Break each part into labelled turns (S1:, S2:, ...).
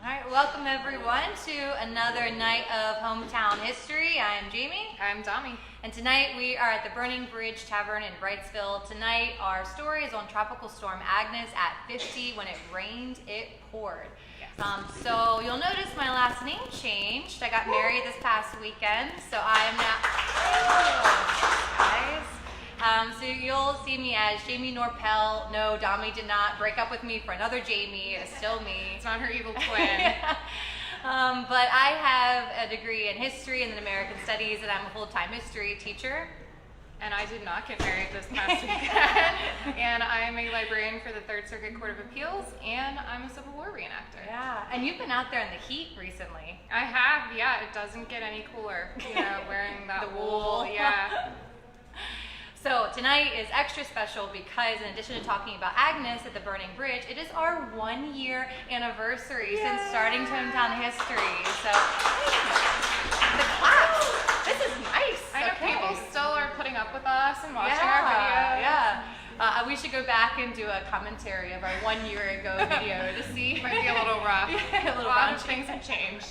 S1: All right, welcome everyone to another night of hometown history. I'm Jamie.
S2: I'm Dami.
S1: And tonight we are at the Burning Bridge Tavern in Wrightsville. Tonight our story is on Tropical Storm Agnes at 50. When it rained, it poured.
S2: Yes.
S1: So you'll notice my last name changed. I got married this past weekend, so I am now... Guys. So you'll see me as Jamie Norpel. No, Dami did not break up with me for another Jamie. It is still me.
S2: It's not her evil twin.
S1: Yeah. But I have a degree in history and in American studies, and I'm a full-time history teacher.
S2: And I did not get married this past weekend. And I am a librarian for the Third Circuit Court of Appeals, and I'm a Civil War reenactor.
S1: Yeah, and you've been out there in the heat recently.
S2: I have, yeah. It doesn't get any cooler, wearing that
S1: The wool.
S2: Yeah.
S1: So tonight is extra special because in addition to talking about Agnes at the Burning Bridge, it is our 1 year anniversary since starting Hometown History. So the class, this is nice.
S2: I know
S1: Okay.
S2: people still are putting up with us and watching our videos.
S1: Yeah. We should go back and do a commentary of our 1 year ago video to see.
S2: Might be a little rough.
S1: Yeah, a little
S2: lot of
S1: raunchy.
S2: things have changed.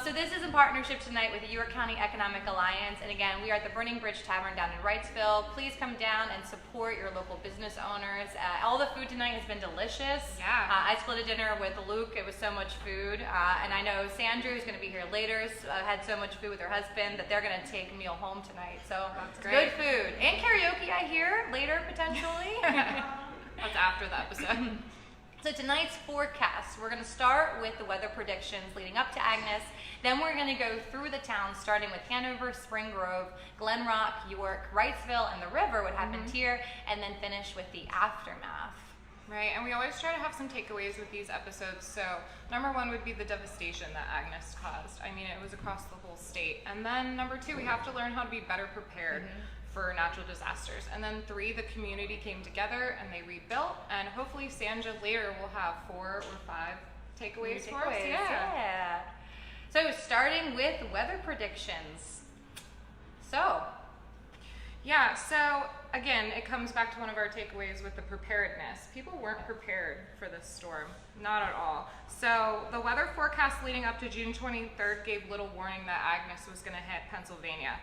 S1: So this is in partnership tonight with the York County Economic Alliance, and again, we are at the Burning Bridge Tavern down in Wrightsville. Please come down and support your local business owners. All the food tonight has been delicious.
S2: Yeah.
S1: I split a dinner with Luke. It was so much food, and I know Sandra, who's going to be here later, had so much food with her husband that they're going to take a meal home tonight. So
S2: That's
S1: it's
S2: great.
S1: good food and karaoke. I hear later potentially.
S2: That's after the episode.
S1: So tonight's forecast, we're going to start with the weather predictions leading up to Agnes. Then we're going to go through the town, starting with Hanover, Spring Grove, Glen Rock, York, Wrightsville, and the river, what happened here, and then finish with the aftermath.
S2: Right, and we always try to have some takeaways with these episodes. So number one would be the devastation that Agnes caused. I mean, it was across the whole state. And then number two, we have to learn how to be better prepared for natural disasters. And then three, the community came together and they rebuilt. And hopefully Sandra later will have 4 or 5 takeaways for us.
S1: Yeah. So starting with weather predictions. So
S2: Again, it comes back to one of our takeaways with the preparedness. People weren't prepared for this storm, not at all. So the weather forecast leading up to June 23rd gave little warning that Agnes was going to hit Pennsylvania.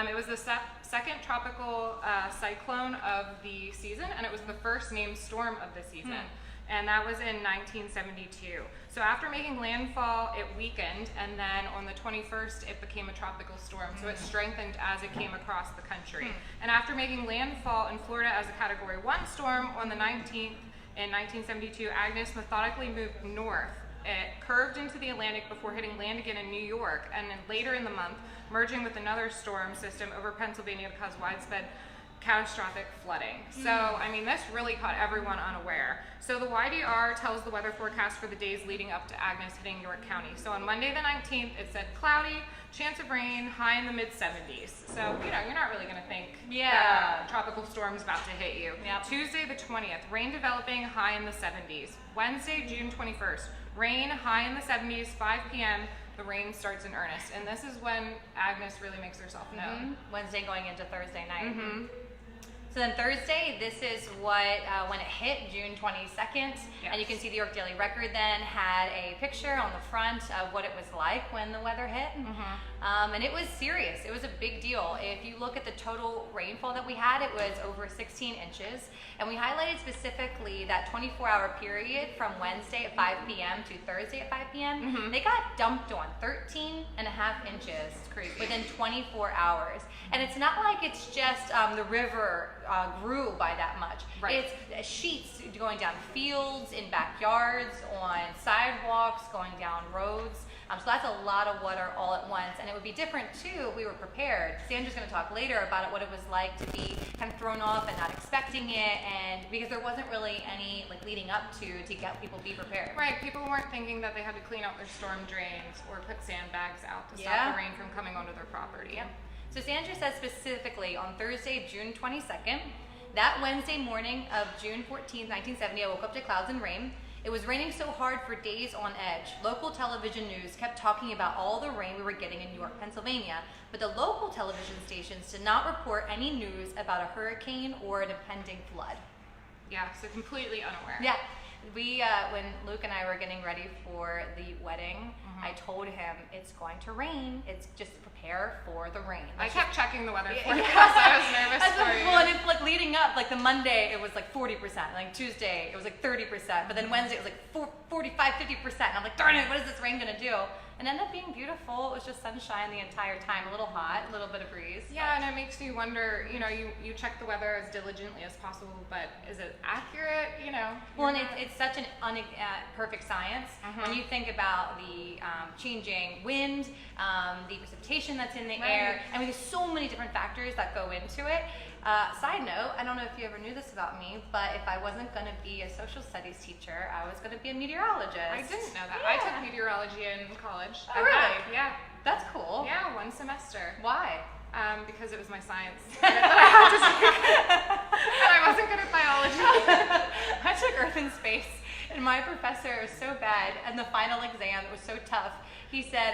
S2: It was the second tropical cyclone of the season, and it was the first named storm of the season. And that was in 1972. So after making landfall, it weakened, and then on the 21st, it became a tropical storm. So it strengthened as it came across the country. And after making landfall in Florida as a Category 1 storm on the 19th in 1972, Agnes methodically moved north. It curved into the Atlantic before hitting land again in New York, and then later in the month, merging with another storm system over Pennsylvania to cause widespread catastrophic flooding. So, I mean, this really caught everyone unaware. So the YDR tells the weather forecast for the days leading up to Agnes hitting York County. So on Monday the 19th, it said cloudy, chance of rain, high in the mid-70s. So, you're not really going to think that a tropical storm's about to hit you.
S1: Yep.
S2: Tuesday the 20th, rain developing, high in the 70s. Wednesday, June 21st, rain, high in the 70s, 5 p.m., the rain starts in earnest. And this is when Agnes really makes herself known.
S1: Wednesday going into Thursday night. So then Thursday, this is what when it hit June 22nd, and you can see the York Daily Record then had a picture on the front of what it was like when the weather hit, and it was serious. It was a big deal. If you look at the total rainfall that we had, it was over 16 inches, and we highlighted specifically that 24-hour period from Wednesday at 5 p.m. to Thursday at 5 p.m. They got dumped on 13 and a half inches within 24 hours, and it's not like it's just the river grew by that much.
S2: Right.
S1: It's sheets going down fields, in backyards, on sidewalks, going down roads. So that's a lot of water all at once, and it would be different too if we were prepared. Sandra's going to talk later about what it was like to be kind of thrown off and not expecting it, and because there wasn't really any leading up to get people be prepared.
S2: Right, people weren't thinking that they had to clean out their storm drains or put sandbags out to stop the rain from coming onto their property.
S1: Yep. So Sandra says specifically on Thursday, June 22nd, that Wednesday morning of June 14th, 1970, I woke up to clouds and rain. It was raining so hard for days on edge. Local television news kept talking about all the rain we were getting in York, Pennsylvania, but the local television stations did not report any news about a hurricane or an impending flood.
S2: Yeah, so completely unaware.
S1: Yeah. We, when Luke and I were getting ready for the wedding, I told him it's going to rain. It's just prepare for the rain.
S2: I kept checking the weather forecast. I was nervous for you.
S1: Well, and it's like leading up, like the Monday it was like 40%, like Tuesday it was like 30%, but then Wednesday it was like 45, 50%. And I'm like, darn it, what is this rain gonna do? And it ended up being beautiful. It was just sunshine the entire time, a little hot, a little bit of breeze.
S2: Yeah, and it makes you wonder, you know, you check the weather as diligently as possible, but is it accurate, you know?
S1: Well, and it's such an perfect science. When you think about the changing wind, the precipitation that's in the air, I mean, there's so many different factors that go into it. Side note, I don't know if you ever knew this about me, but if I wasn't going to be a social studies teacher, I was going to be a meteorologist.
S2: I didn't know that. I took meteorology in college.
S1: Oh, really?
S2: Yeah.
S1: That's cool.
S2: Yeah, 1 semester.
S1: Why?
S2: Because it was my science. And I wasn't good at biology.
S1: I took Earth and Space, and my professor was so bad, and the final exam, it was so tough. He said,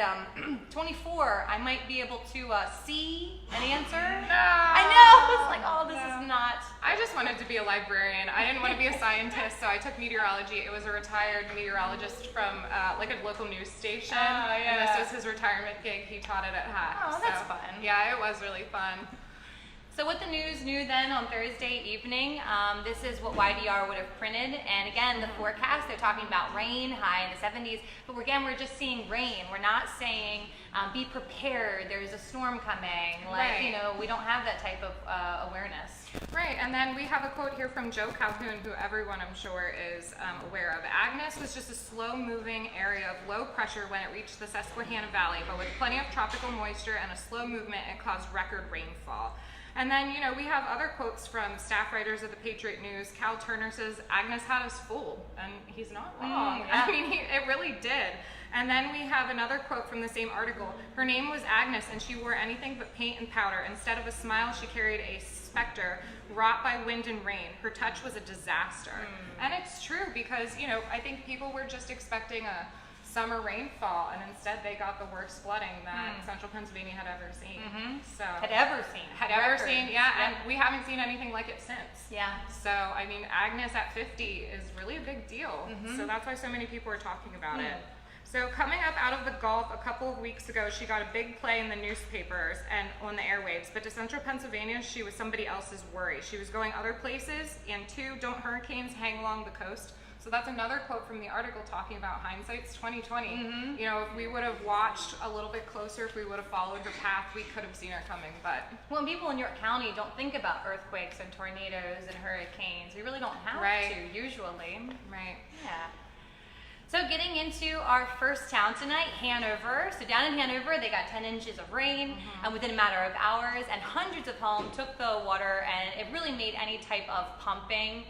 S1: 24, I might be able to see an answer.
S2: No.
S1: I know. It's like, oh, this is not.
S2: I just wanted to be a librarian. I didn't want to be a scientist, so I took meteorology. It was a retired meteorologist from like a local news station.
S1: Oh, yeah.
S2: And this was his retirement gig. He taught it at Hack.
S1: Oh, that's fun.
S2: Yeah, it was really fun.
S1: So what the news knew then on Thursday evening, this is what YDR would have printed. And again, the forecast, they're talking about rain, high in the 70s. But again, we're just seeing rain. We're not saying be prepared, there's a storm coming. Like, you know, we don't have that type of awareness.
S2: Right, and then we have a quote here from Joe Calhoun, who everyone I'm sure is aware of. Agnes was just a slow-moving area of low pressure when it reached the Susquehanna Valley, but with plenty of tropical moisture and a slow movement, it caused record rainfall. And then, you know, we have other quotes from staff writers of the Patriot News. Cal Turner says, Agnes had us fooled, and he's not wrong.
S1: Yeah.
S2: I mean, it really did. And then we have another quote from the same article. Her name was Agnes, and she wore anything but paint and powder. Instead of a smile, she carried a specter wrought by wind and rain. Her touch was a disaster. And it's true, because, you know, I think people were just expecting a summer rainfall, and instead they got the worst flooding that central Pennsylvania had ever seen. So
S1: Had ever seen,
S2: yeah, and we haven't seen anything like it since.
S1: Yeah.
S2: So I mean, Agnes at 50 is really a big deal. So that's why so many people are talking about it. So coming up out of the Gulf a couple of weeks ago, she got a big play in the newspapers and on the airwaves, but to central Pennsylvania, she was somebody else's worry. She was going other places, and 2, don't hurricanes hang along the coast? So that's another quote from the article talking about hindsight's 2020. You know, if we would have watched a little bit closer, if we would have followed her path, we could have seen her coming, but.
S1: Well, people in York County don't think about earthquakes and tornadoes and hurricanes. We really don't have to, usually.
S2: Right.
S1: Yeah. So getting into our first town tonight, Hanover. So down in Hanover, they got 10 inches of rain within a matter of hours, and hundreds of homes took the water, and it really made any type of pumping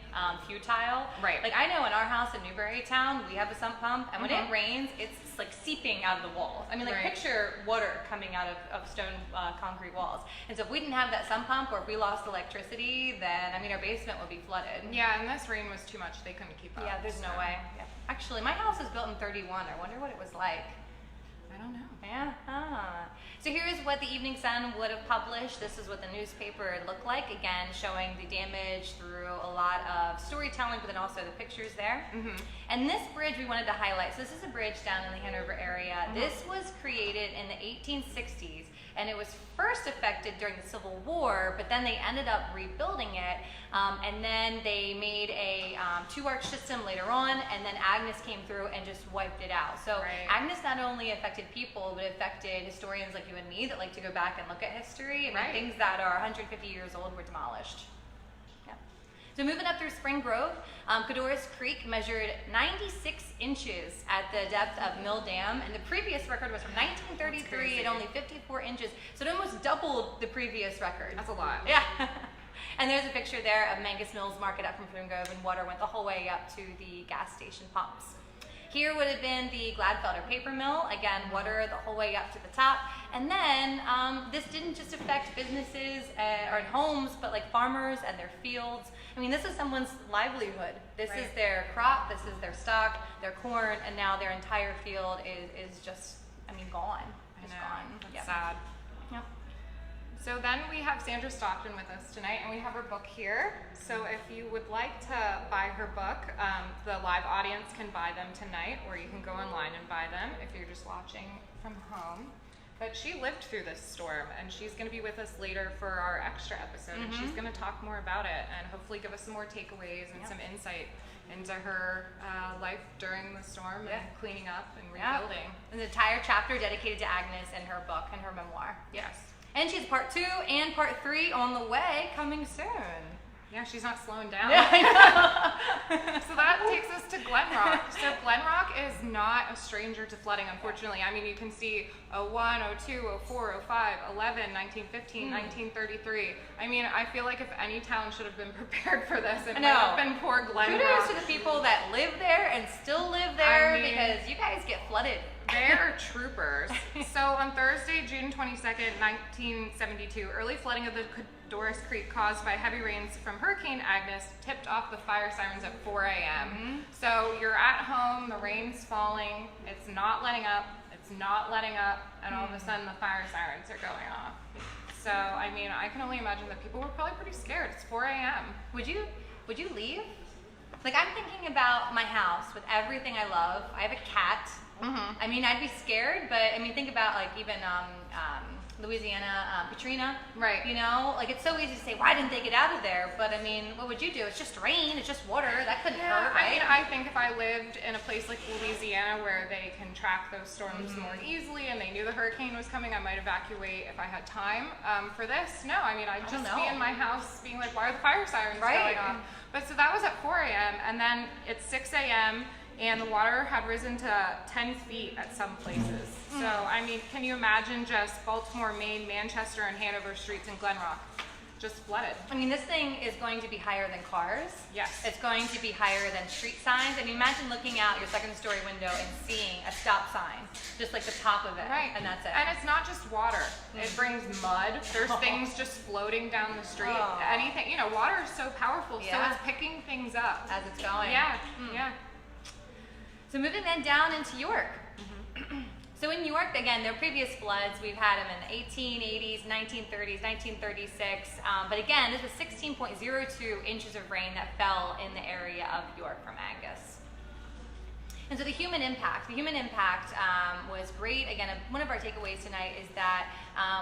S1: futile.
S2: Right.
S1: Like I know in our house in Newburytown, we have a sump pump, and when it rains, it's like seeping out of the walls. I mean, like picture water coming out of stone concrete walls. And so if we didn't have that sump pump, or if we lost electricity, then I mean our basement would be flooded.
S2: Yeah, and this rain was too much. They couldn't keep up.
S1: Yeah, there's no way. Yeah. Actually, my house is built in 31. I wonder what it was like.
S2: I don't know.
S1: Yeah. So here's what the Evening Sun would have published. This is what the newspaper looked like. Again, showing the damage through a lot of storytelling, but then also the pictures there. And this bridge we wanted to highlight. So this is a bridge down in the Hanover area. This was created in the 1860s, and it was first affected during the Civil War, but then they ended up rebuilding it, and then they made a 2-arch system later on, and then Agnes came through and just wiped it out. So Agnes not only affected people, but affected historians like you and me that like to go back and look at history. I mean, things that are 150 years old were demolished. So moving up through Spring Grove, Codorus Creek measured 96 inches at the depth of Mill Dam, and the previous record was from 1933 at only 54 inches, so it almost doubled the previous record.
S2: That's a lot.
S1: Yeah. And there's a picture there of Mangus Mills Market up from Spring Grove, and water went the whole way up to the gas station pumps. Here would have been the Gladfelder paper mill, again, water the whole way up to the top. And then this didn't just affect businesses or homes, but like farmers and their fields. I mean, this is someone's livelihood. This is their crop, this is their stock, their corn, and now their entire field is just, I mean, gone. Just gone.
S2: That's sad.
S1: Yep.
S2: So then we have Sandra Stockton with us tonight, and we have her book here. So if you would like to buy her book, the live audience can buy them tonight, or you can go online and buy them if you're just watching from home. But she lived through this storm, and she's going to be with us later for our extra episode, and she's going to talk more about it and hopefully give us some more takeaways and some insight into her life during the storm and cleaning up and rebuilding.
S1: An entire chapter dedicated to Agnes in her book and her memoir.
S2: Yes.
S1: And she has part 2 and part 3 on the way, coming soon.
S2: Yeah, she's not slowing down.
S1: Yeah, I know.
S2: So that takes us to Glen Rock. So Glen Rock is not a stranger to flooding, unfortunately. I mean, you can see 01, 02, 04, 05, 11, 1915, 1933. I mean, I feel like if any town should have been prepared for this, it might have been poor Glen Rock.
S1: Kudos to the people that live there and still live there, because you guys get flooded.
S2: They're troopers. So on Thursday, June 22nd, 1972, early flooding of the Doris Creek caused by heavy rains from Hurricane Agnes tipped off the fire sirens at 4 a.m. So you're at home, the rain's falling, it's not letting up, and all of a sudden the fire sirens are going off. So, I mean, I can only imagine that people were probably pretty scared. It's 4 a.m.
S1: Would you leave? Like, I'm thinking about my house with everything I love. I have a cat. I mean, I'd be scared, but I mean, think about like even Louisiana, Katrina.
S2: Right.
S1: You know, like it's so easy to say, why didn't they get out of there? But I mean, what would you do? It's just rain. It's just water. That couldn't hurt, right?
S2: I mean, I think if I lived in a place like Louisiana where they can track those storms more easily and they knew the hurricane was coming, I might evacuate if I had time. For this, no. I mean, I'd just be in my house being like, why are the fire sirens going off? But so that was at 4 a.m. and then it's 6 a.m. and the water had risen to 10 feet at some places. So, I mean, can you imagine just Baltimore, Maine, Manchester, and Hanover streets in Glen Rock just flooded?
S1: I mean, this thing is going to be higher than cars.
S2: Yes.
S1: It's going to be higher than street signs. I mean, imagine looking out your second-story window and seeing a stop sign, just like the top of it, and that's it.
S2: And it's not just water. It brings mud. There's things just floating down the street. Anything, you know, water is so powerful, so it's picking things up.
S1: As it's going.
S2: Yeah.
S1: So moving then down into York. So in York, again, there are previous floods. We've had them in the 1880s, 1930s, 1936. But again, this was 16.02 inches of rain that fell in the area of York from Angus. And so the human impact was great. Again, one of our takeaways tonight is that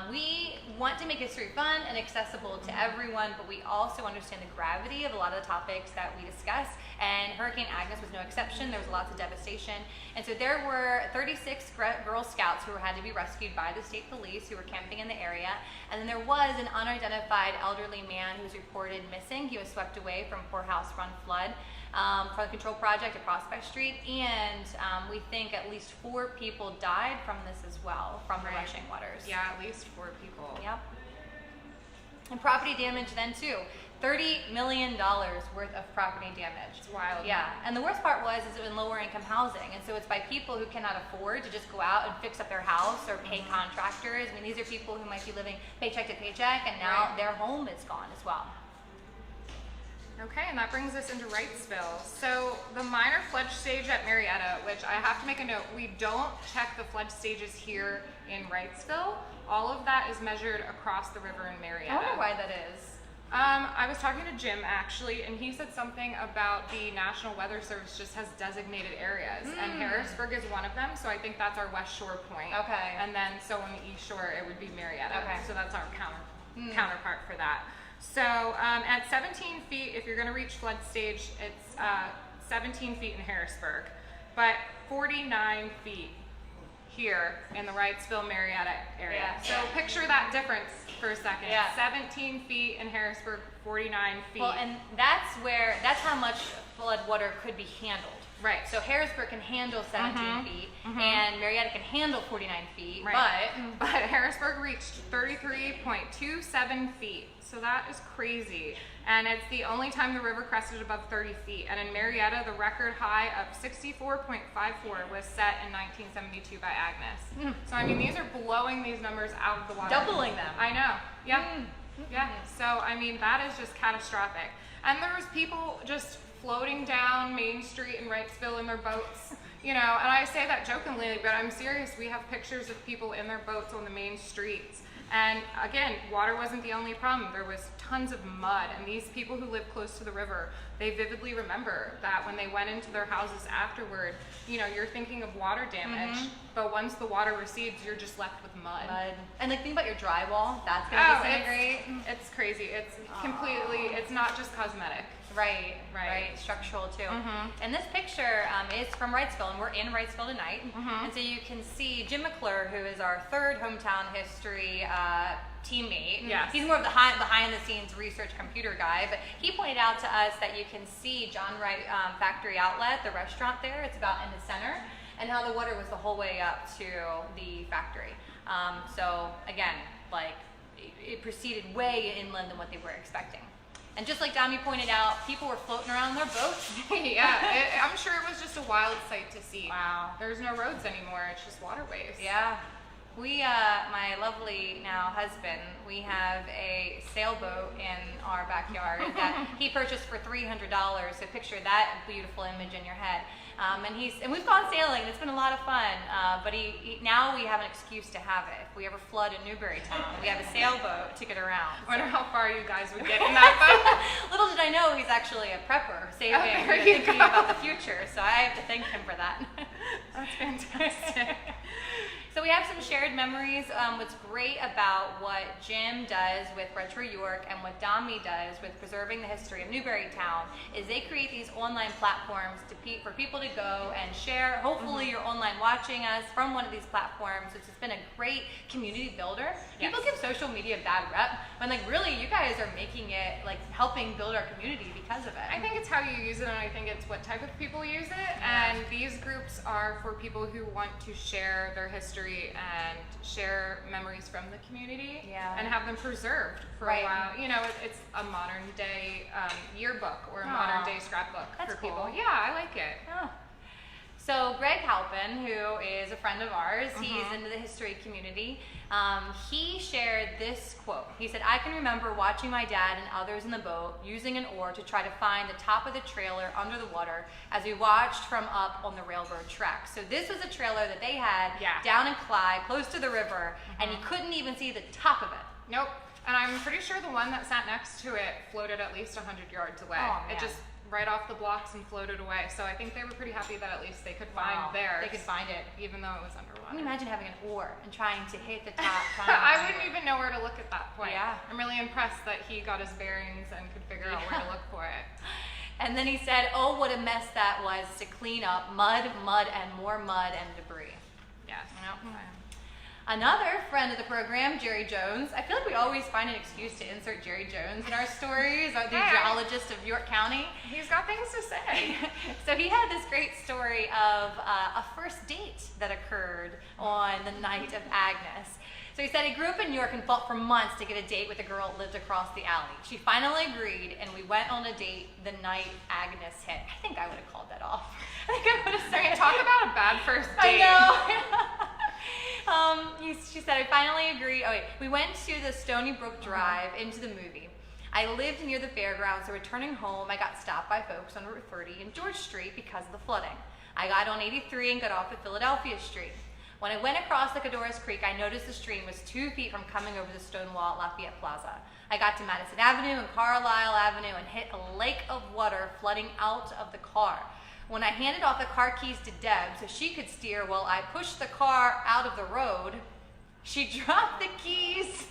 S1: we want to make history fun and accessible to everyone, but we also understand the gravity of a lot of the topics that we discuss. And Hurricane Agnes was no exception. There was lots of devastation. And so there were 36 Girl Scouts who had to be rescued by the state police who were camping in the area. And then there was an unidentified elderly man who was reported missing. He was swept away from Poorhouse Run flood. For the control project at Prospect Street, and we think at least 4 people died from this as well, from the rushing waters.
S2: Yeah, at least 4 people.
S1: Yep. And property damage then too. $30 million worth of property damage.
S2: It's wild.
S1: Yeah, and the worst part was it was in lower income housing, and so it's by people who cannot afford to just go out and fix up their house or pay contractors. I mean, these are people who might be living paycheck to paycheck, and now their home is gone as well.
S2: Okay, and that brings us into Wrightsville. So the minor flood stage at Marietta, which I have to make a note, we don't check the flood stages here in Wrightsville. All of that is measured across the river in Marietta.
S1: I wonder why that is.
S2: I was talking to Jim actually, and he said something about the National Weather Service just has designated areas, and Harrisburg is one of them, so I think that's our West Shore point.
S1: Okay.
S2: And then so on the East Shore, it would be Marietta.
S1: Okay.
S2: So that's our counterpart for that. So at 17 feet, if you're going to reach flood stage, it's 17 feet in Harrisburg, but 49 feet here in the Wrightsville, Marietta area.
S1: Yeah.
S2: So picture that difference for a second.
S1: Yeah.
S2: 17 feet in Harrisburg, 49 feet.
S1: Well, and that's how much flood water could be handled.
S2: Right.
S1: So Harrisburg can handle 17 feet, and Marietta can handle 49 feet,
S2: but Harrisburg reached 33.27 feet. So that is crazy. And it's the only time the river crested above 30 feet. And in Marietta, the record high of 64.54 was set in 1972 by Agnes. So, I mean, these are blowing these numbers out of the water.
S1: doubling them.
S2: I know. Yeah. Yeah. So, I mean, that is just catastrophic. And there was people just floating down Main Street in Wrightsville in their boats. You know, and I say that jokingly, but I'm serious. We have pictures of people in their boats on the main streets. And again, water wasn't the only problem. There was tons of mud, and these people who live close to the river, they vividly remember that when they went into their houses afterward, you know, you're thinking of water damage, but once the water recedes, you're just left with mud.
S1: And like, think about your drywall. That's going to disintegrate.
S2: It's crazy. It's completely, it's not just cosmetic.
S1: Right. Structural too. And this picture is from Wrightsville, and we're in Wrightsville tonight. And so you can see Jim McClure, who is our third hometown history teammate.
S2: Yes.
S1: He's more of the behind the scenes research computer guy, but he pointed out to us that you can see John Wright Factory Outlet, the restaurant there. It's about in the center, and how the water was the whole way up to the factory. So again, like, it proceeded way inland than what they were expecting. And just like Dami pointed out, people were floating around their boats.
S2: I'm sure it was just a wild sight to see.
S1: Wow.
S2: There's no roads anymore, it's just waterways.
S1: Yeah. We, my lovely now husband, we have a sailboat in our backyard that he purchased for $300. So picture that beautiful image in your head. And we've gone sailing, and it's been a lot of fun. But now we have an excuse to have it. If we ever flood in Newberrytown, we have a sailboat to get around.
S2: I wonder how far you guys would get in that boat.
S1: Little did I know he's actually a prepper, saving, thinking about the future. So I have to thank him for that.
S2: That's fantastic.
S1: So we have some shared memories. What's great about what Jim does with Retro York and what Dami does with preserving the history of Newberrytown is they create these online platforms for people to go and share. Hopefully you're online watching us from one of these platforms. It's just been a great community builder.
S2: Yes.
S1: People give social media a bad rep, but like really you guys are making it, like, helping build our community because of it.
S2: I think it's how you use it, and I think it's what type of people use it. And these groups are for people who want to share their history and share memories from the community and have them preserved for a while. You know, it's a modern day yearbook or a modern day scrapbook for people. Yeah, I like it.
S1: Oh. So Greg Halpin, who is a friend of ours, he's into the history community. He shared this quote. He said, "I can remember watching my dad and others in the boat using an oar to try to find the top of the trailer under the water as we watched from up on the railroad track." So this was a trailer that they had down in Clyde, close to the river, and you couldn't even see the top of it.
S2: Nope. And I'm pretty sure the one that sat next to it floated at least 100 yards away.
S1: Oh, man.
S2: It just right off the blocks and floated away. So I think they were pretty happy that at least they could find theirs.
S1: They could find it.
S2: Even though it was underwater.
S1: Can you imagine having an oar and trying to hit the top?
S2: I wouldn't even know where to look at that point.
S1: Yeah.
S2: I'm really impressed that he got his bearings and could figure out where to look for it.
S1: And then he said, "Oh, what a mess that was to clean up. Mud, and more mud and debris."
S2: Yes.
S1: You know? Another friend of the program, Jerry Jones. I feel like we always find an excuse to insert Jerry Jones in our stories, the geologist of York County.
S2: He's got things to say.
S1: So he had this great story of a first date that occurred on the night of Agnes. So he said he grew up in New York and fought for months to get a date with a girl that lived across the alley. She finally agreed, and we went on a date the night Agnes hit. I think I would have called that off. I think I would have said,
S2: talk about a bad first date.
S1: I know. She said, "I finally agreed." Oh wait, we went to the Stony Brook Drive into the movie. I lived near the fairgrounds, so returning home, I got stopped by folks on Route 30 and George Street because of the flooding. I got on 83 and got off at Philadelphia Street. When I went across the Cadorus Creek, I noticed the stream was 2 feet from coming over the stone wall at Lafayette Plaza. I got to Madison Avenue and Carlisle Avenue and hit a lake of water flooding out of the car. When I handed off the car keys to Deb so she could steer while I pushed the car out of the road, she dropped the keys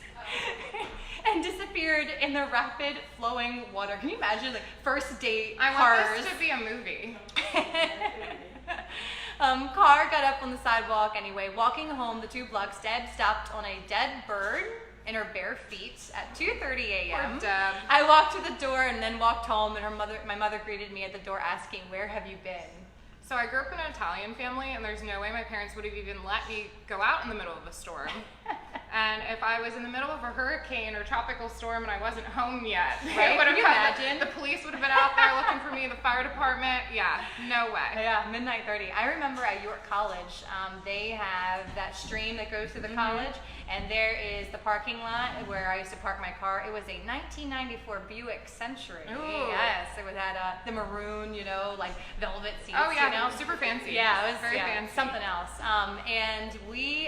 S1: and disappeared in the rapid flowing water. Can you imagine, like, first date cars?
S2: I want this to be a movie.
S1: Car got up on the sidewalk anyway. Walking home the 2 blocks, Deb stopped on a dead bird in her bare feet at 2:30 a.m.
S2: Poor Deb.
S1: I walked to the door and then walked home, and my mother greeted me at the door asking, "Where have you been?"
S2: So I grew up in an Italian family, and there's no way my parents would have even let me go out in the middle of a storm. And if I was in the middle of a hurricane or tropical storm and I wasn't home yet,
S1: right?
S2: Can you
S1: imagine?
S2: The police would have been out there looking for me, the fire department. Yeah, no way.
S1: Yeah, midnight 30. I remember at York College, they have that stream that goes through the college, And there is the parking lot where I used to park my car. It was a 1994 Buick Century.
S2: Ooh.
S1: Yes, it had the maroon, like velvet seats.
S2: Oh yeah, super fancy.
S1: Yeah, it was
S2: very fancy.
S1: something else. And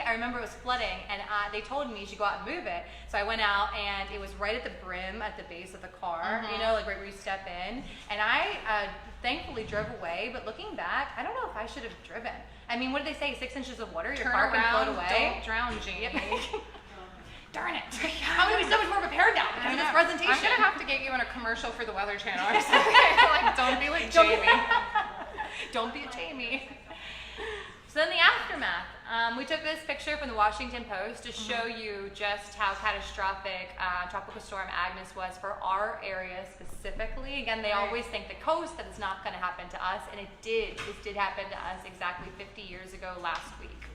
S1: I remember it was flooding, and they told me you should go out and move it. So I went out, and it was right at the brim, at the base of the car. Like right where you step in. And I thankfully drove away. But looking back, I don't know if I should have driven. I mean, what did they say? 6 inches of water, your car can float away.
S2: Don't drown, Jamie.
S1: Darn it! I'm gonna be so much more prepared now because of this presentation.
S2: I'm gonna have to get you in a commercial for the Weather Channel or something. Like, don't be like Jamie.
S1: Don't be a Jamie. So then the aftermath. We took this picture from the Washington Post to show you just how catastrophic Tropical Storm Agnes was for our area specifically. Again, they always think the coast, that it's not going to happen to us, and it did. This did happen to us exactly 50 years ago last week.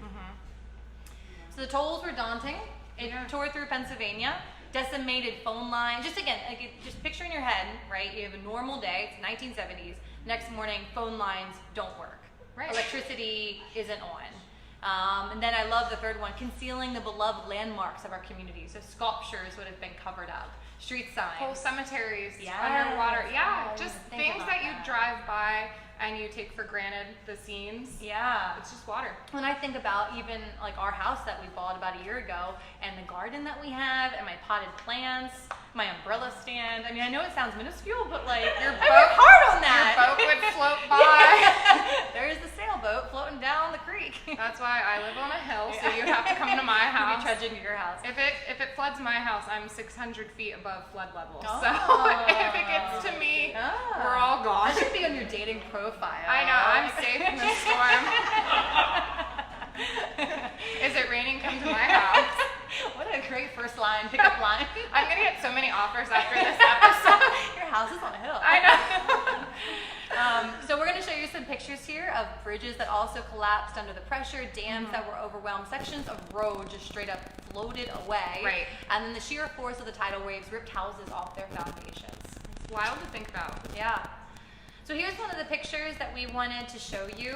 S1: So the tolls were daunting. It tore through Pennsylvania, decimated phone lines. Just again, just picture in your head, right? You have a normal day, it's 1970s. Next morning, phone lines don't work. Right. Electricity isn't on. And then I love the third one, concealing the beloved landmarks of our community. So sculptures would have been covered up, street signs.
S2: Whole cemeteries underwater. Yeah, just things that you drive by and you take for granted the scenes.
S1: Yeah.
S2: It's just water.
S1: When I think about even like our house that we bought about a year ago, and the garden that we have, and my potted plants, my umbrella stand. I mean, I know it sounds minuscule, but like
S2: your boat,
S1: I work hard on that.
S2: Your boat would float by.
S1: There's the sailboat floating down the creek.
S2: That's why I live on a hill, so you'd have to come to my house.
S1: You'd be trudging to your house.
S2: If it floods my house, I'm 600 feet above flood level.
S1: Oh.
S2: So if it gets to me, we're all gone.
S1: That should be on your dating profile.
S2: I know, I'm safe in the storm. Is it raining? Come to my house.
S1: What a great first line, pickup line.
S2: I'm gonna get so many offers after this episode.
S1: Your house is on a hill.
S2: I know.
S1: So we're going to show you some pictures here of bridges that also collapsed under the pressure, dams that were overwhelmed, sections of road just straight up floated away.
S2: Right.
S1: And then the sheer force of the tidal waves ripped houses off their foundations.
S2: It's wild to think about.
S1: Yeah. So here's one of the pictures that we wanted to show you.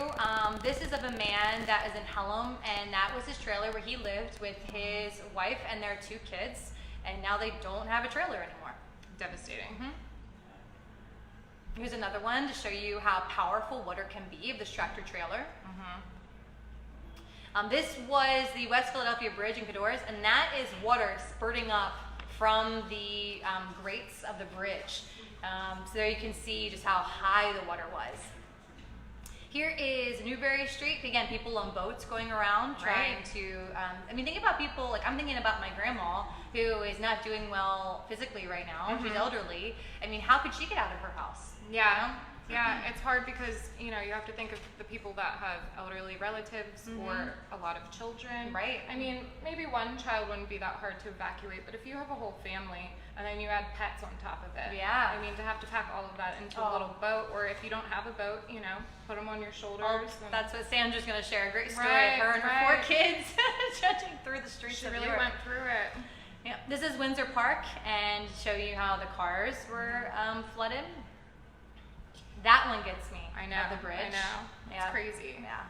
S1: This is of a man that is in Helm, and that was his trailer where he lived with his wife and their 2 kids, and now they don't have a trailer anymore.
S2: Devastating.
S1: Here's another one to show you how powerful water can be of this tractor trailer. This was the West Philadelphia Bridge in Cadores, and that is water spurting up from the grates of the bridge. So there you can see just how high the water was. Here is Newberry Street. Again, people on boats going around trying to, I mean, think about people, like I'm thinking about my grandma who is not doing well physically right now. She's elderly. I mean, how could she get out of her house?
S2: Yeah. Yeah, it's hard because, you have to think of the people that have elderly relatives or a lot of children.
S1: Right.
S2: I mean, maybe one child wouldn't be that hard to evacuate, but if you have a whole family and then you add pets on top of it.
S1: Yeah.
S2: I mean, to have to pack all of that into a little boat, or if you don't have a boat, put them on your shoulders.
S1: That's what Sandra's going to share. A great story of her and her 4 kids trudging through the streets of New York.
S2: She really went through it.
S1: Yeah. This is Windsor Park, and show you how the cars were flooded. That one gets me.
S2: I know.
S1: At the bridge.
S2: I know. It's crazy.
S1: Yeah.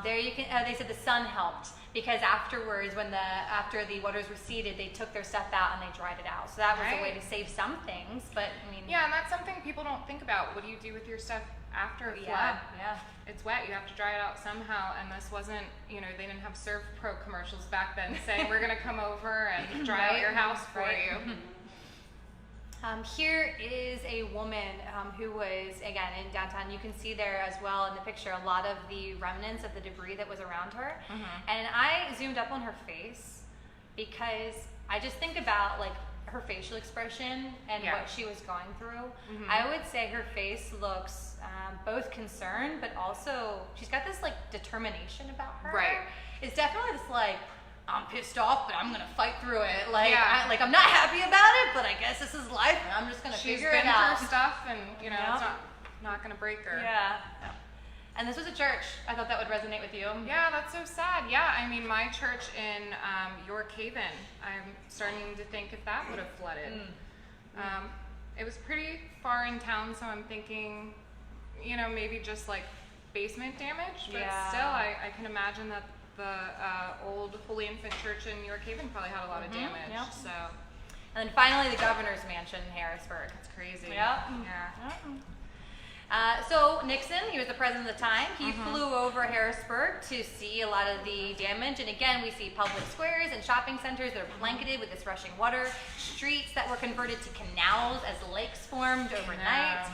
S1: There you can. They said the sun helped because afterwards, after the waters receded, they took their stuff out and they dried it out. So that was a way to save some things. But I mean.
S2: Yeah, and that's something people don't think about. What do you do with your stuff after a flood?
S1: Yeah.
S2: It's wet. You have to dry it out somehow. And this wasn't. They didn't have Serve Pro commercials back then saying we're gonna come over and dry out your house for you.
S1: Here is a woman who was, again, in downtown. You can see there as well in the picture a lot of the remnants of the debris that was around her. And I zoomed up on her face because I just think about like her facial expression and what she was going through. I would say her face looks both concerned, but also she's got this like determination about her.
S2: Right.
S1: It's definitely this like, I'm pissed off, but I'm gonna fight through it. Like, I'm not happy about it, but I guess this is life, and I'm just gonna figure it out.
S2: She's been through stuff, and it's not gonna break her.
S1: Yeah. And this was a church. I thought that would resonate with you.
S2: Yeah, that's so sad. Yeah, I mean, my church in York Haven, I'm starting to think if that would have flooded. It was pretty far in town, so I'm thinking, maybe just like basement damage, but still, I can imagine that old Holy Infant Church in New York Haven probably had a lot of damage.
S1: Yep.
S2: So
S1: And then finally, the governor's mansion in Harrisburg.
S2: it's crazy.
S1: Yep.
S2: Yeah.
S1: So Nixon, he was the president at the time. He flew over Harrisburg to see a lot of the damage. And again, we see public squares and shopping centers that are blanketed with this rushing water, streets that were converted to canals as lakes formed overnight,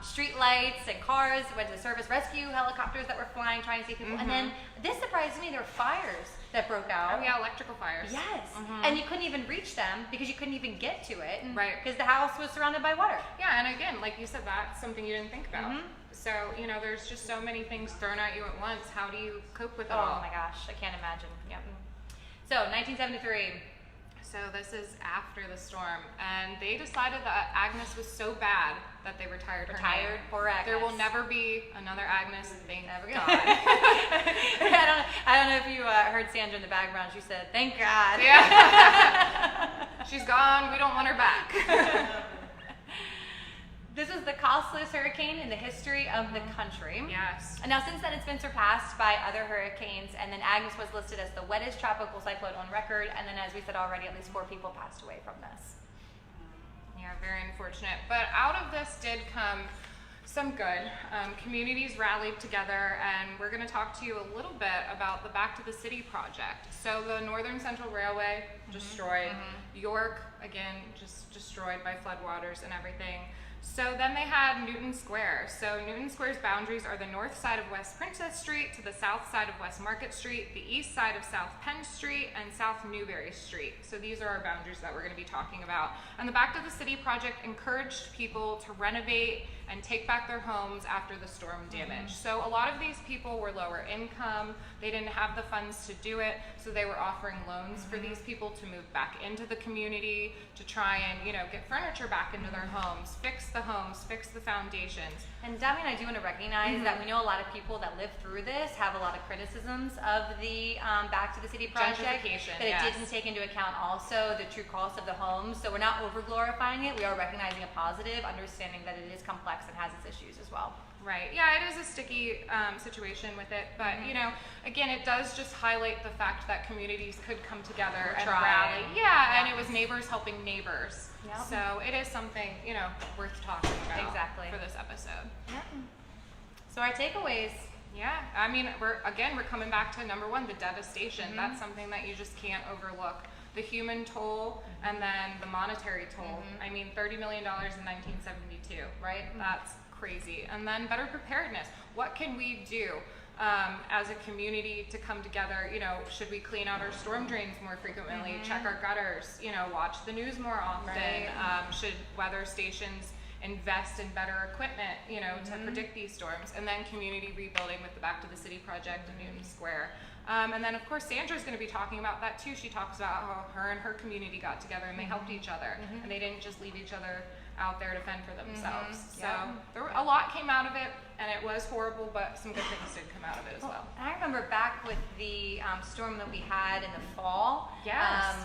S1: street lights and cars went to service, rescue helicopters that were flying trying to save people. And then this surprised me, there were fires that broke out.
S2: Oh yeah, electrical fires.
S1: Yes. And you couldn't even reach them because you couldn't even get to it.
S2: Right.
S1: Because the house was surrounded by water.
S2: Yeah, and again, like you said, that's something you didn't think about. So, you know, there's just so many things thrown at you at once. How do you cope with it all?
S1: Oh my gosh, I can't imagine. Yep. So 1973.
S2: So this is after the storm, and they decided that Agnes was so bad that they retired her name.
S1: Poor Agnes.
S2: There will never be another Agnes. Thank God.
S1: I don't know if you heard Sandra in the background. She said, "Thank God."
S2: Yeah. She's gone. We don't want her back.
S1: This is the costliest hurricane in the history of the country.
S2: Yes.
S1: And now since then it's been surpassed by other hurricanes, and then Agnes was listed as the wettest tropical cyclone on record, and then as we said already, at least 4 people passed away from this.
S2: Yeah, very unfortunate. But out of this did come some good. Communities rallied together, and we're going to talk to you a little bit about the Back to the City project. So the Northern Central Railway destroyed. York, again, just destroyed by floodwaters and everything. So then they had Newton Square. So Newton Square's boundaries are the north side of West Princess Street to the south side of West Market Street, the east side of South Penn Street, and South Newberry Street. So these are our boundaries that we're going to be talking about. And the Back to the City project encouraged people to renovate and take back their homes after the storm damage. So a lot of these people were lower income. They didn't have the funds to do it, so they were offering loans for these people to move back into the community, to try and, you know, get furniture back into their homes, fix the foundations.
S1: And Dami and I do want to recognize that we know a lot of people that live through this have a lot of criticisms of the Back to the City project.
S2: Gentrification,
S1: that it didn't take into account also the true cost of the homes. So we're not over glorifying it. We are recognizing a positive, understanding that it is complex and has its issues as well.
S2: Right. Yeah, it is a sticky situation with it, but you know, again, it does just highlight the fact that communities could come together and rally. Yeah, and it was neighbors helping neighbors.
S1: Yep.
S2: So it is something, you know, worth talking about.
S1: Exactly.
S2: For this episode.
S1: Yep. So our takeaways.
S2: Yeah, I mean, we're coming back to number one, the devastation. That's something that you just can't overlook. The human toll and then the monetary toll. I mean, $30 million in 1972, right? That's crazy. And then better preparedness. What can we do as a community to come together? You know, should we clean out our storm drains more frequently, check our gutters, you know, watch the news more often? Should weather stations invest in better equipment, you know, to predict these storms? And then community rebuilding with the Back to the City project in Newton Square. And then, of course, Sandra's going to be talking about that too. She talks about how her and her community got together and they helped each other, and they didn't just leave each other out there to fend for themselves. So there were, a lot came out of it, and it was horrible, but some good things did come out of it as well.
S1: I remember back with the storm that we had in the fall.
S2: Yes.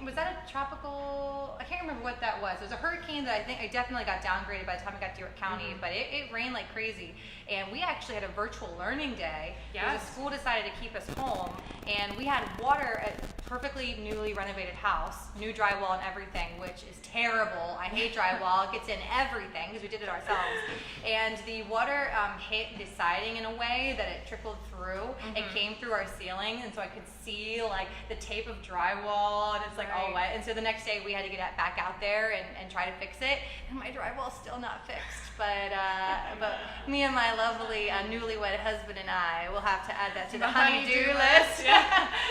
S1: Was that a tropical? I can't remember what that was. It was a hurricane that I think I definitely got downgraded by the time I got to York County, but it rained like crazy. And we actually had a virtual learning day.
S2: Yes.
S1: The school decided to keep us home, and we had water at a perfectly newly renovated house, new drywall and everything, which is terrible. I hate drywall. It gets in everything because we did it ourselves. And the water hit the siding in a way that it trickled through. It came through our ceiling, and so I could see like the tape of drywall, and it's like all wet. And so the next day we had to get back out there and try to fix it. And my drywall's still not fixed, but me and my lovely newlywed husband and I will have to add that to the honey-do list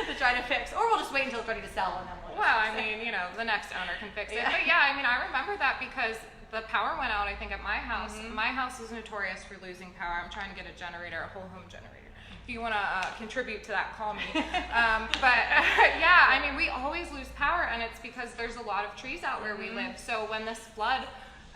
S1: to try to fix, or we'll just wait until it's ready to sell and then we'll
S2: Well, I mean, you know, the next owner can fix it. But yeah, I mean, I remember that because the power went out, I think, at my house. My house is notorious for losing power. I'm trying to get a generator, a whole home generator. If you want to contribute to that, call me. Yeah, I mean, we always lose power, and it's because there's a lot of trees out where we live. So when this flood,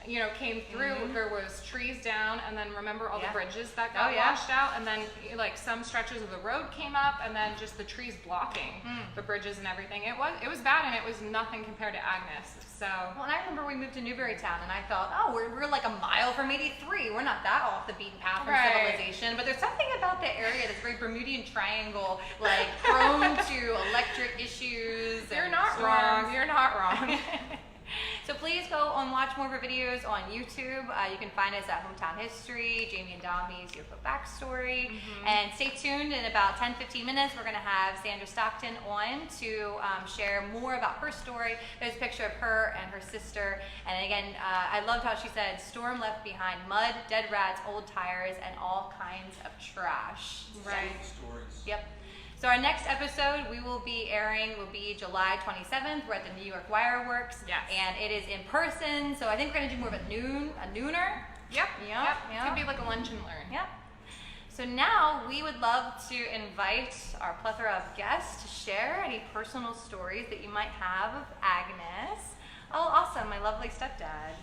S2: you know, came through, there was trees down, and then remember all the bridges that got
S1: Oh,
S2: washed out, and then like some stretches of the road came up, and then just the trees blocking the bridges and everything. It was bad, and it was nothing compared to Agnes. So.
S1: Well, and I remember we moved to Newberrytown, and I thought, oh, we're like a mile from 83. We're not that off the beaten path from civilization. But there's something about the area that's very Bermudian Triangle, like prone to electric issues.
S2: You're
S1: and
S2: not
S1: storms.
S2: wrong. You're not wrong.
S1: So please go and watch more of our videos on YouTube. You can find us at Hometown History, Jamie and Dami's UFO Backstory. And stay tuned. In about 10-15 minutes, we're going to have Sandra Stockton on to share more about her story. There's a picture of her and her sister. And again, I loved how she said, Storm left behind mud, dead rats, old tires, and all kinds of trash.
S2: Right.
S3: Stories.
S1: Yep. So our next episode we will be airing will be July 27th. We're at the New York Wireworks.
S2: Yes.
S1: And it is in person. So I think we're going to do more of a nooner.
S2: Yep.
S1: Yep.
S2: Could be like a lunch and learn.
S1: Yep. So now we would love to invite our plethora of guests to share any personal stories that you might have of Agnes. Oh, awesome. My lovely stepdad,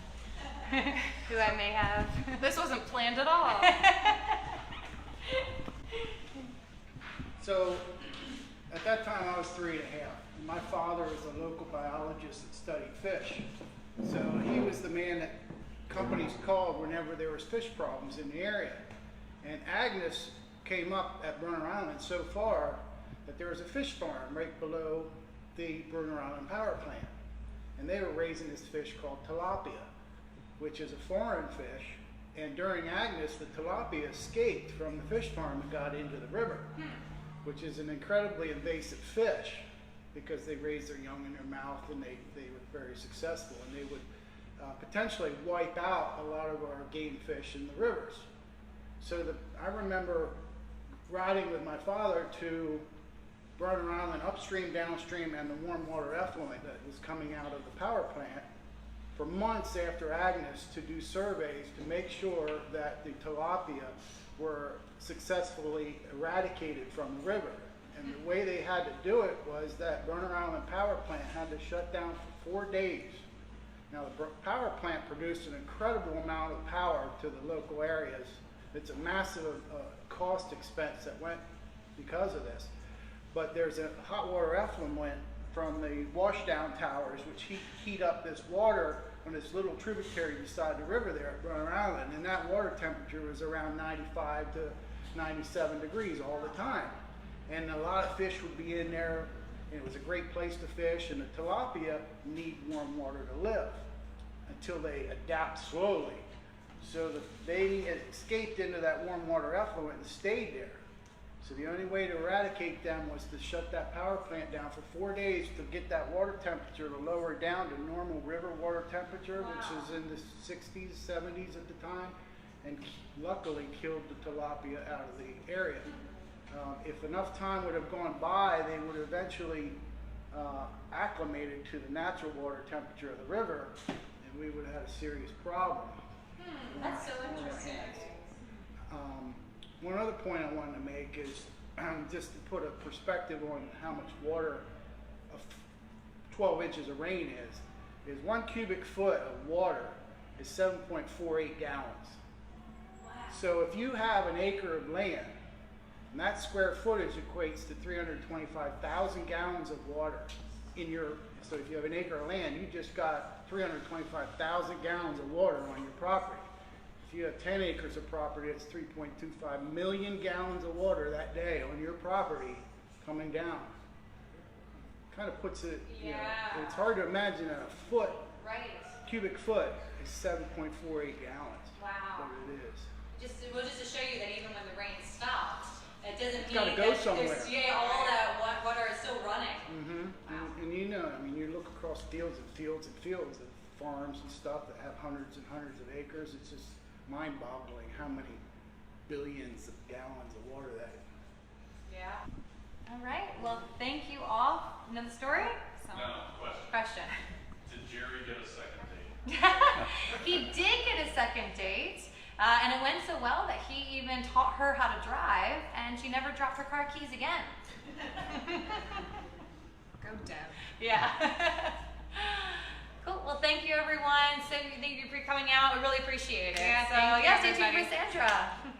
S1: who I may have.
S2: This wasn't planned at all.
S4: So, at that time I was 3 and a half. My father was a local biologist that studied fish. So he was the man that companies called whenever there was fish problems in the area. And Agnes came up at Brunner Island so far that there was a fish farm right below the Brunner Island power plant. And they were raising this fish called tilapia, which is a foreign fish. And during Agnes, the tilapia escaped from the fish farm and got into the river, which is an incredibly invasive fish because they raise their young in their mouth and they were very successful, and they would potentially wipe out a lot of our game fish in the rivers. So I remember riding with my father to Brunner Island upstream, downstream, and the warm water effluent that was coming out of the power plant for months after Agnes to do surveys to make sure that the tilapia were successfully eradicated from the river. And the way they had to do it was that Brunner Island power plant had to shut down for 4 days. Now the power plant produced an incredible amount of power to the local areas. It's a massive cost expense that went because of this. But there's a hot water effluent from the washdown towers which heat up this water on this little tributary beside the river there at Brunner Island, and that water temperature was around 95 to 97 degrees all the time. And a lot of fish would be in there, and it was a great place to fish, and the tilapia need warm water to live until they adapt slowly. So they had escaped into that warm water effluent and stayed there. So the only way to eradicate them was to shut that power plant down for 4 days to get that water temperature to lower down to normal river water temperature, which is in the 60s, 70s at the time, and luckily killed the tilapia out of the area. If enough time would have gone by, they would have eventually acclimated to the natural water temperature of the river, and we would have had a serious problem.
S1: That's so interesting.
S4: One other point I wanted to make is just to put a perspective on how much water 12 inches of rain is 1 cubic foot of water is 7.48 gallons.
S1: Wow.
S4: So if you have an acre of land, and that square footage equates to 325,000 gallons of water in your, so if you have an acre of land, you just got 325,000 gallons of water on your property. If you have 10 acres of property, it's 3.25 million gallons of water that day on your property coming down. Kind of puts it, you know, it's hard to imagine that a foot, cubic foot is 7.48 gallons.
S1: Wow.
S4: What it is.
S1: Just to show you that even when the rain stops, it doesn't
S4: It's
S1: mean
S4: gotta go
S1: that
S4: somewhere.
S1: all that water is still running.
S4: Mm-hmm. And you know, I mean, you look across fields and fields and fields of farms and stuff that have hundreds and hundreds of acres. It's just mind-boggling how many billions of gallons of water that is.
S1: Yeah. All right. Well, thank you all. Know the story?
S3: No, question.
S1: Question.
S3: Did Jerry get a second date?
S1: He did get a second date, and it went so well that he even taught her how to drive, and she never dropped her car keys again.
S2: Go Deb.
S1: Yeah. Cool. Well, thank you, everyone. everyone. So thank you for coming out. We really appreciate it.
S2: Yeah,
S1: so
S2: thank you,
S1: yeah, stay tuned
S2: everybody.
S1: for Sandra.